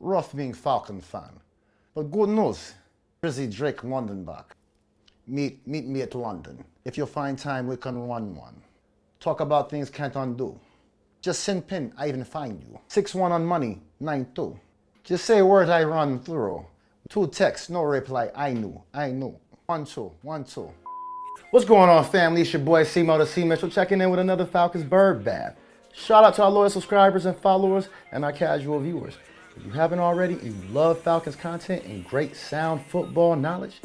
rough being Falcon fan. But good news, Drizzy Drake London back. Meet me at London. If you find time, we can run one. Talk about things can't undo. Just send pin, I even find you. 6-1 on money, 9-2. Just say words I run through. 2 texts, no reply, I knew. 1-2, 1-2. What's going on, family? It's your boy C-Mo the C Mitchell checking in with another Falcons Bird Bath. Shout out to our loyal subscribers and followers and our casual viewers. If you haven't already and you love Falcons content and great sound football knowledge,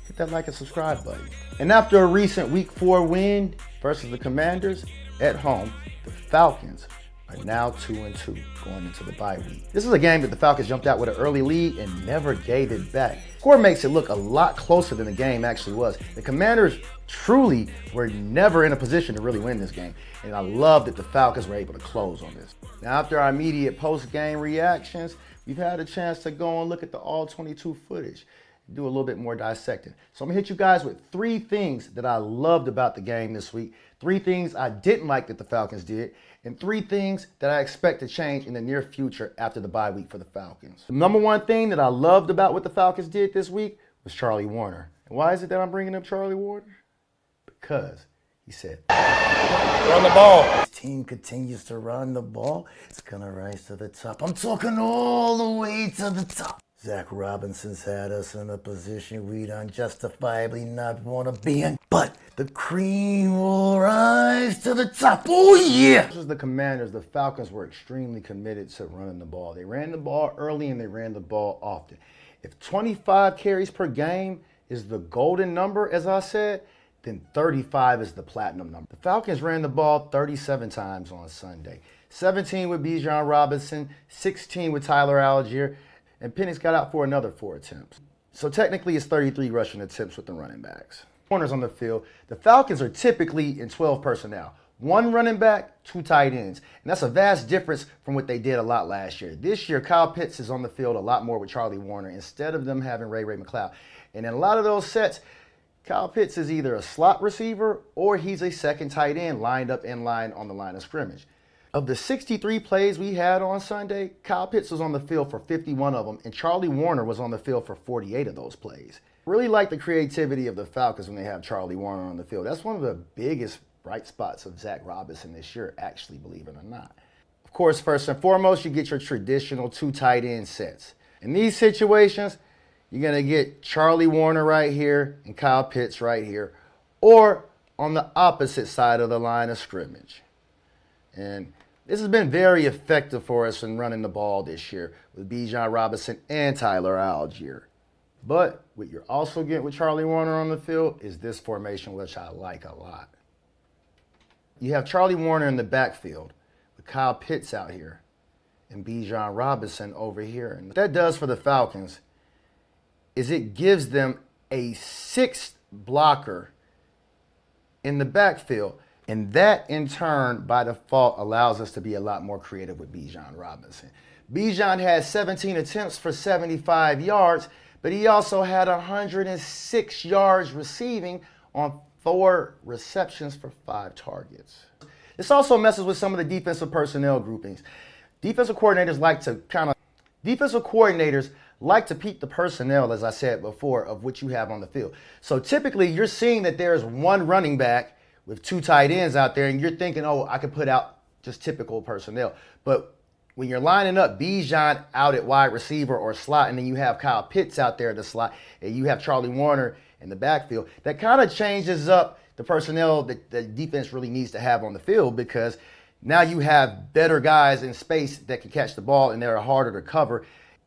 hit that like and subscribe button. And after a recent Week 4 win versus the Commanders at home, the Falcons are now 2-2 going into the bye week. This is a game that the Falcons jumped out with an early lead and never gave it back. Score makes it look a lot closer than the game actually was. The Commanders truly were never in a position to really win this game, and I love that the Falcons were able to close on this. Now, after our immediate post-game reactions, we've had a chance to go and look at the all-22 footage, do a little bit more dissecting. So I'm gonna hit you guys with 3 things that I loved about the game this week, 3 things I didn't like that the Falcons did, and 3 things that I expect to change in the near future after the bye week for the Falcons. The number one thing that I loved about what the Falcons did this week was Charlie Woerner. And why is it that I'm bringing up Charlie Woerner? Because he said, run the ball. This team continues to run the ball. It's gonna rise to the top. I'm talking all the way to the top. Zack Robinson's had us in a position we'd unjustifiably not want to be in, but the cream will rise to the top. Oh yeah! This is the Commanders. The Falcons were extremely committed to running the ball. They ran the ball early and they ran the ball often. If 25 carries per game is the golden number, as I said, then 35 is the platinum number. The Falcons ran the ball 37 times on Sunday. 17 with Bijan Robinson, 16 with Tyler Algier, and Penix got out for another 4 attempts. So technically it's 33 rushing attempts with the running backs. Corners on the field. The Falcons are typically in 12 personnel. 1 running back, 2 tight ends. And that's a vast difference from what they did a lot last year. This year, Kyle Pitts is on the field a lot more with Charlie Woerner instead of them having Ray McCloud. And in a lot of those sets, Kyle Pitts is either a slot receiver or he's a second tight end lined up in line on the line of scrimmage. Of the 63 plays we had on Sunday, Kyle Pitts was on the field for 51 of them, and Charlie Woerner was on the field for 48 of those plays. Really like the creativity of the Falcons when they have Charlie Woerner on the field. That's one of the biggest bright spots of Zack Robinson this year, actually, believe it or not. Of course, first and foremost, you get your traditional 2 tight end sets. In these situations, you're going to get Charlie Woerner right here and Kyle Pitts right here, or on the opposite side of the line of scrimmage. And this has been very effective for us in running the ball this year with Bijan Robinson and Tyler Algier. But what you're also getting with Charlie Woerner on the field is this formation, which I like a lot. You have Charlie Woerner in the backfield with Kyle Pitts out here and Bijan Robinson over here. And what that does for the Falcons is it gives them a 6th blocker in the backfield. And that, in turn, by default, allows us to be a lot more creative with Bijan Robinson. Bijan had 17 attempts for 75 yards, but he also had 106 yards receiving on 4 receptions for 5 targets. This also messes with some of the defensive personnel groupings. Defensive coordinators like to peep the personnel, as I said before, of what you have on the field. So typically, you're seeing that there's 1 running back with 2 tight ends out there, and you're thinking, oh, I could put out just typical personnel. But when you're lining up Bijan out at wide receiver or slot, and then you have Kyle Pitts out there at the slot, and you have Charlie Woerner in the backfield, that kind of changes up the personnel that the defense really needs to have on the field, because now you have better guys in space that can catch the ball, and they're harder to cover.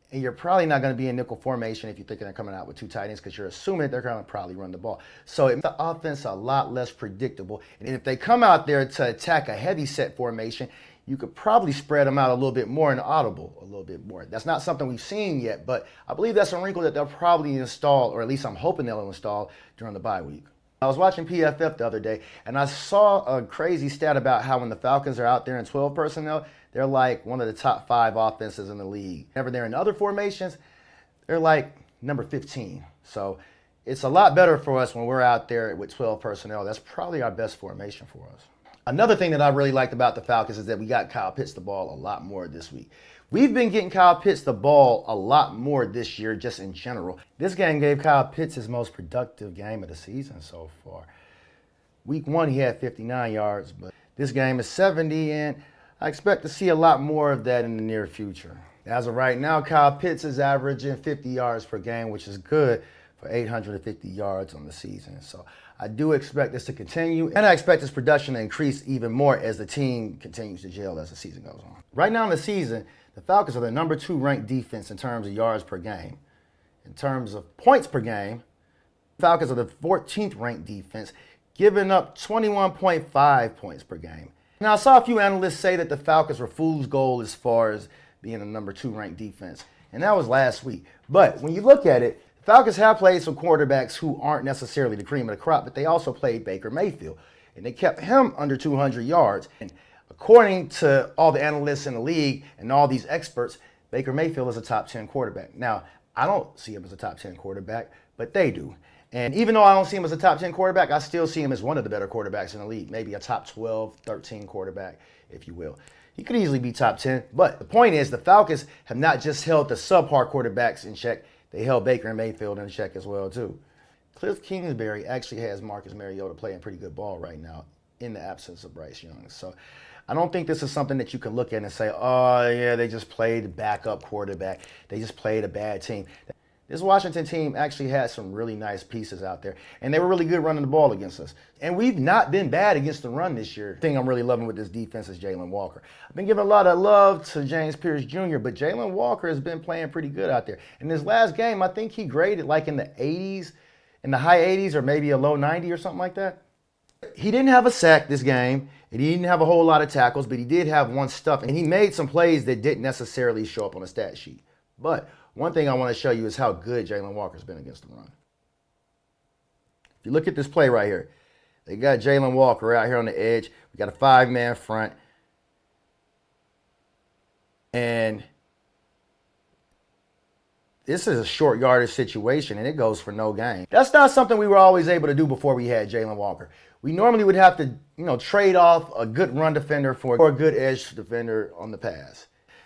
And you're probably not going to be in nickel formation if you're thinking they're coming out with 2 tight ends, because you're assuming they're going to probably run the ball. So it makes the offense a lot less predictable. And if they come out there to attack a heavy set formation, you could probably spread them out a little bit more and audible a little bit more. That's not something we've seen yet, but I believe that's a wrinkle that they'll probably install, or at least I'm hoping they'll install during the bye week. I was watching PFF the other day, and I saw a crazy stat about how when the Falcons are out there in 12 personnel, they're like one of the top 5 offenses in the league. Whenever they're in other formations, they're like number 15. So it's a lot better for us when we're out there with 12 personnel. That's probably our best formation for us. Another thing that I really liked about the Falcons is that we got Kyle Pitts the ball a lot more this week. We've been getting Kyle Pitts the ball a lot more this year just in general. This game gave Kyle Pitts his most productive game of the season so far. Week 1, he had 59 yards, but this game is 70, and I expect to see a lot more of that in the near future. As of right now, Kyle Pitts is averaging 50 yards per game, which is good for 850 yards on the season. So I do expect this to continue, and I expect this production to increase even more as the team continues to gel as the season goes on. Right now in the season, the Falcons are the number 2 ranked defense in terms of yards per game. In terms of points per game, the Falcons are the 14th ranked defense, giving up 21.5 points per game. Now, I saw a few analysts say that the Falcons were fool's gold as far as being the number 2 ranked defense, and that was last week. But when you look at it, the Falcons have played some quarterbacks who aren't necessarily the cream of the crop, but they also played Baker Mayfield, and they kept him under 200 yards. And according to all the analysts in the league and all these experts, Baker Mayfield is a top 10 quarterback. Now, I don't see him as a top 10 quarterback, but they do. And even though I don't see him as a top 10 quarterback, I still see him as one of the better quarterbacks in the league, maybe a top 12, 13 quarterback, if you will. He could easily be top 10, but the point is the Falcons have not just held the subpar quarterbacks in check, they held Baker and Mayfield in check as well, too. Cliff Kingsbury actually has Marcus Mariota playing pretty good ball right now in the absence of Bryce Young. So I don't think this is something that you can look at and say, oh, yeah, they just played a backup quarterback. They just played a bad team. This Washington team actually had some really nice pieces out there, and they were really good running the ball against us. And we've not been bad against the run this year. The thing I'm really loving with this defense is Jaylen Walker. I've been giving a lot of love to James Pearce Jr., but Jaylen Walker has been playing pretty good out there. In this last game, I think he graded like in the 80s, in the high 80s or maybe a low 90 or something like that. He didn't have a sack this game, and he didn't have a whole lot of tackles, but he did have one stuff, and he made some plays that didn't necessarily show up on the stat sheet. But one thing I want to show you is how good Jaylen Walker's been against the run. If you look at this play right here, they got Jaylen Walker out here on the edge. We got a 5-man front. And this is a short yardage situation, and it goes for no gain. That's not something we were always able to do before we had Jaylen Walker. We normally would have to, trade off a good run defender for a good edge defender on the pass.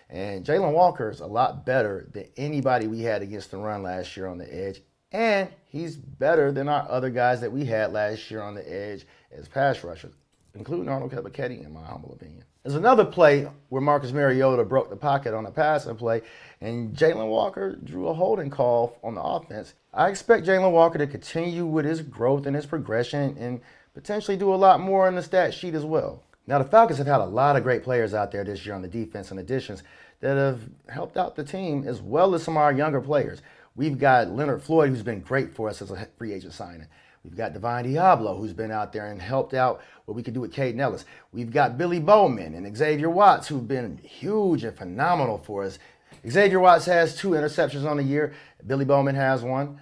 And Jaylen Walker is a lot better than anybody we had against the run last year on the edge. And he's better than our other guys that we had last year on the edge as pass rushers, including Arnold Ebiketie, in my humble opinion. There's another play where Marcus Mariota broke the pocket on a passing play, and Jaylen Walker drew a holding call on the offense. I expect Jaylen Walker to continue with his growth and his progression and potentially do a lot more in the stat sheet as well. Now, the Falcons have had a lot of great players out there this year on the defense and additions that have helped out the team, as well as some of our younger players. We've got Leonard Floyd, who's been great for us as a free agent signing. We've got Divine Diablo, who's been out there and helped out what we could do with Caden Ellis. We've got Billy Bowman and Xavier Watts, who've been huge and phenomenal for us. Xavier Watts has 2 interceptions on the year. Billy Bowman has 1.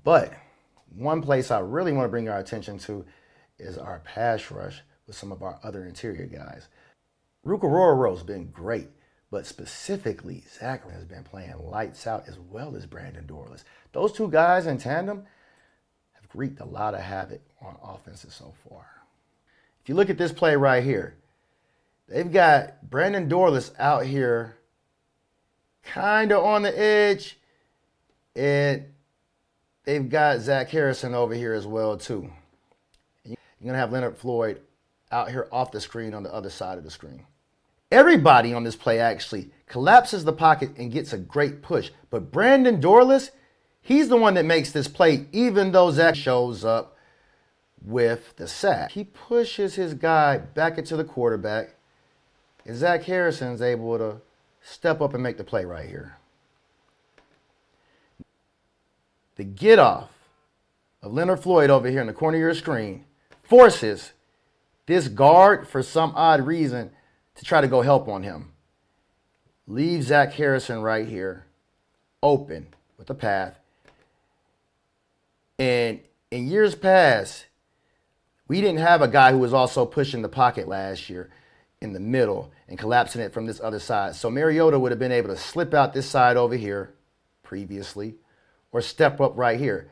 But one place I really want to bring our attention to is our pass rush with some of our other interior guys. Rukaroro's been great, but specifically, Zack has been playing lights out as well as Brandon Dorless. Those 2 guys in tandem have wreaked a lot of havoc on offenses so far. If you look at this play right here, they've got Brandon Dorless out here kind of on the edge, and they've got Zack Harrison over here as well too. And you're going to have Leonard Floyd out here off the screen on the other side of the screen. Everybody on this play actually collapses the pocket and gets a great push. But Brandon Dorless, he's the one that makes this play, even though Zack shows up with the sack. He pushes his guy back into the quarterback, and Zack Harrison's able to step up and make the play right here. The get off of Leonard Floyd over here in the corner of your screen forces this guard, for some odd reason, to try to go help on him. Leave Zack Harrison right here open with a path. And in years past, we didn't have a guy who was also pushing the pocket last year in the middle and collapsing it from this other side. So Mariota would have been able to slip out this side over here previously or step up right here.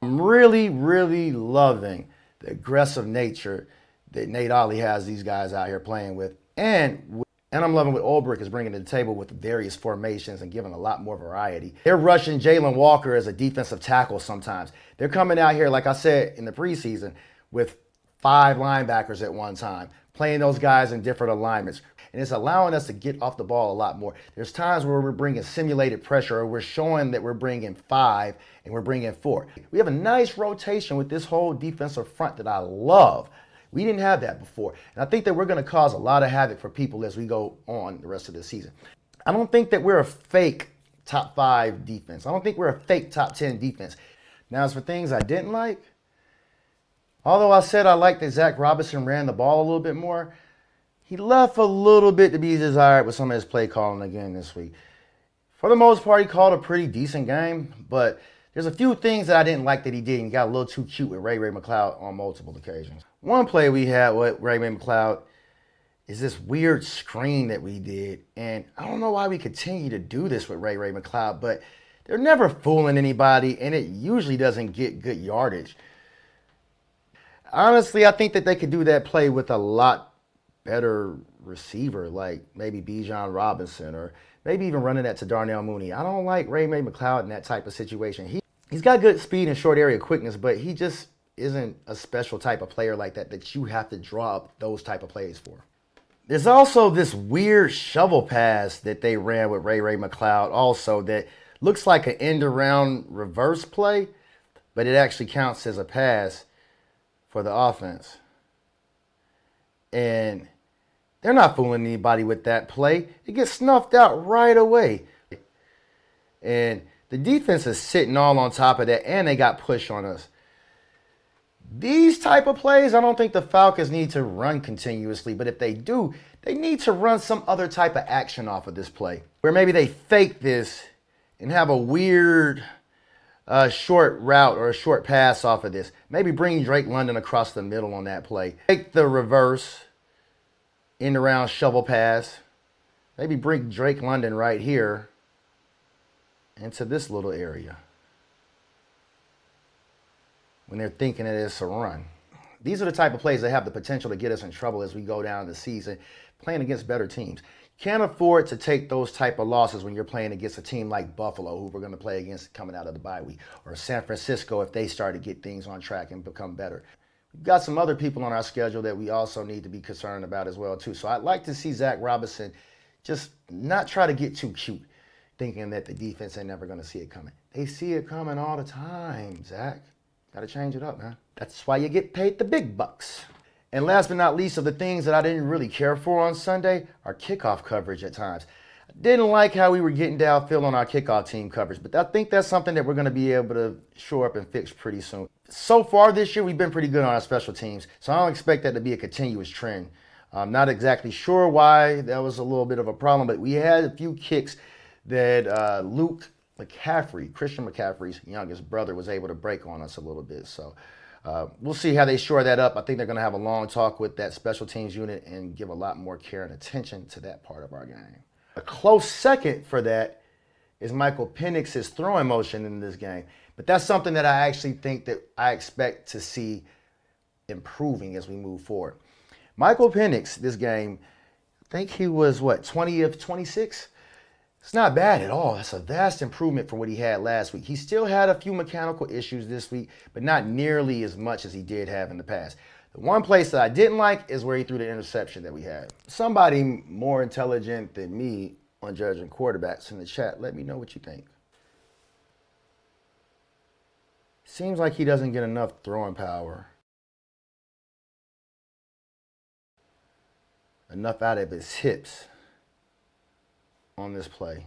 I'm really, really loving the aggressive nature that Nate Ollie has these guys out here playing with. And I'm loving what Ulbrich is bringing to the table with the various formations and giving a lot more variety. They're rushing Jaylen Walker as a defensive tackle sometimes. They're coming out here, like I said in the preseason, with 5 linebackers at one time, playing those guys in different alignments. And it's allowing us to get off the ball a lot more. There's times where we're bringing simulated pressure, or we're showing that we're bringing 5 and we're bringing 4. We have a nice rotation with this whole defensive front that I love. We didn't have that before. And I think that we're going to cause a lot of havoc for people as we go on the rest of the season. I don't think that we're a fake top 5 defense. I don't think we're a fake top 10 defense. Now, as for things I didn't like, although I said I liked that Zack Robinson ran the ball a little bit more, he left a little bit to be desired with some of his play calling again this week. For the most part, he called a pretty decent game, but there's a few things that I didn't like that he did, and he got a little too cute with Ray McCloud on multiple occasions. One play we had with Ray McCloud is this weird screen that we did, and I don't know why we continue to do this with Ray McCloud, but they're never fooling anybody, and it usually doesn't get good yardage. Honestly, I think that they could do that play with a lot better receiver, like maybe Bijan Robinson, or maybe even running that to Darnell Mooney. I don't like Ray McCloud in that type of situation. He's got good speed and short area quickness, but he just isn't a special type of player like that you have to draw up those type of plays for. There's also this weird shovel pass that they ran with Ray McCloud also that looks like an end around reverse play, but it actually counts as a pass for the offense. And they're not fooling anybody with that play. It gets snuffed out right away. And the defense is sitting all on top of that, and they got push on us. These type of plays, I don't think the Falcons need to run continuously, but if they do, they need to run some other type of action off of this play, where maybe they fake this and have a weird short route or a short pass off of this. Maybe bring Drake London across the middle on that play. Take the reverse end around shovel pass. Maybe bring Drake London right here into this little area when they're thinking that it's a run. These are the type of plays that have the potential to get us in trouble as we go down the season playing against better teams. Can't afford to take those type of losses when you're playing against a team like Buffalo, who we're going to play against coming out of the bye week, or San Francisco if they start to get things on track and become better. We've got some other people on our schedule that we also need to be concerned about as well, too. So I'd like to see Zack Robinson just not try to get too cute, thinking that the defense ain't never going to see it coming. They see it coming all the time, Zack. Got to change it up, man. That's why you get paid the big bucks. And last but not least, of the things that I didn't really care for on Sunday, our kickoff coverage at times. I didn't like how we were getting downfield on our kickoff team coverage, but I think that's something that we're going to be able to shore up and fix pretty soon. So far this year, we've been pretty good on our special teams, so I don't expect that to be a continuous trend. I'm not exactly sure why that was a little bit of a problem, but we had a few kicks that Christian McCaffrey's youngest brother, was able to break on us a little bit. So we'll see how they shore that up. I think they're going to have a long talk with that special teams unit and give a lot more care and attention to that part of our game. A close second for that is Michael Penix's throwing motion in this game. But that's something that I actually think that I expect to see improving as we move forward. Michael Penix, this game, I think he was, 20 of 26? It's not bad at all. That's a vast improvement from what he had last week. He still had a few mechanical issues this week, but not nearly as much as he did have in the past. The one place that I didn't like is where he threw the interception that we had. Somebody more intelligent than me on judging quarterbacks in the chat, let me know what you think. Seems like he doesn't get enough throwing power. Enough out of his hips on this play.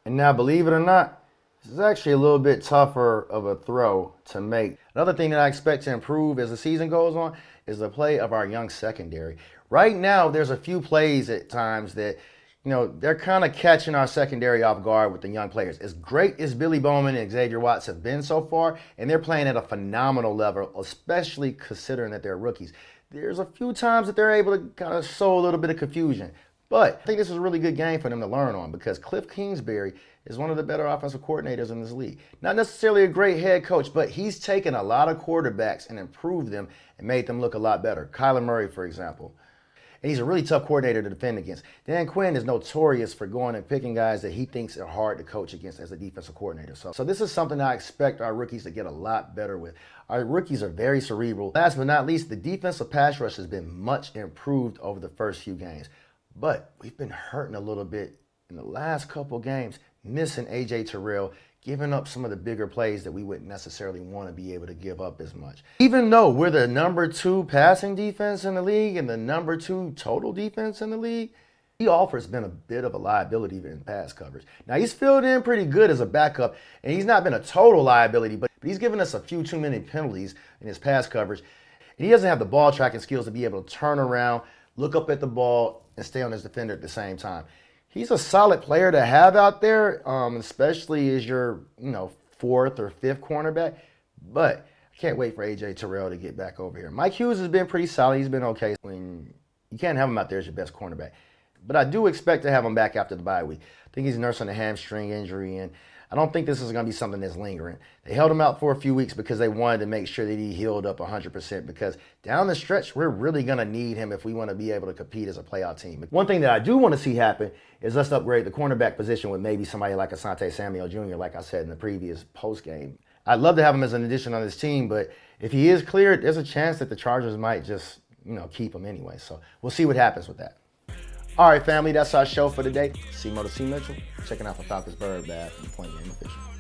And now, believe it or not, this is actually a little bit tougher of a throw to make. Another thing that I expect to improve as the season goes on is the play of our young secondary. Right now, there's a few plays at times that, they're kind of catching our secondary off guard with the young players. As great as Billy Bowman and Xavier Watts have been so far, and they're playing at a phenomenal level, especially considering that they're rookies, there's a few times that they're able to kind of sow a little bit of confusion. But I think this is a really good game for them to learn on because Cliff Kingsbury is one of the better offensive coordinators in this league. Not necessarily a great head coach, but he's taken a lot of quarterbacks and improved them and made them look a lot better. Kyler Murray, for example. And he's a really tough coordinator to defend against. Dan Quinn is notorious for going and picking guys that he thinks are hard to coach against as a defensive coordinator. So this is something I expect our rookies to get a lot better with. Our rookies are very cerebral. Last but not least, the defensive pass rush has been much improved over the first few games. But we've been hurting a little bit in the last couple games, missing A.J. Terrell, giving up some of the bigger plays that we wouldn't necessarily want to be able to give up as much. Even though we're the #2 passing defense in the league and the #2 total defense in the league, Offer's been a bit of a liability in pass coverage. Now, he's filled in pretty good as a backup, and he's not been a total liability, but he's given us a few too many penalties in his pass coverage. And he doesn't have the ball tracking skills to be able to turn around, look up at the ball, and stay on his defender at the same time. He's a solid player to have out there, especially as your, 4th or 5th cornerback. But I can't wait for A.J. Terrell to get back over here. Mike Hughes has been pretty solid. He's been okay. You can't have him out there as your best cornerback. But I do expect to have him back after the bye week. I think he's nursing a hamstring injury, and I don't think this is going to be something that's lingering. They held him out for a few weeks because they wanted to make sure that he healed up 100%, because down the stretch, we're really going to need him if we want to be able to compete as a playoff team. One thing that I do want to see happen is us upgrade the cornerback position with maybe somebody like Asante Samuel Jr., like I said in the previous post game. I'd love to have him as an addition on this team, but if he is cleared, there's a chance that the Chargers might just, keep him anyway. So we'll see what happens with that. All right, family, that's our show for today. C. Mitchell, checking out the Falcons Bird Bath and Point Game Official.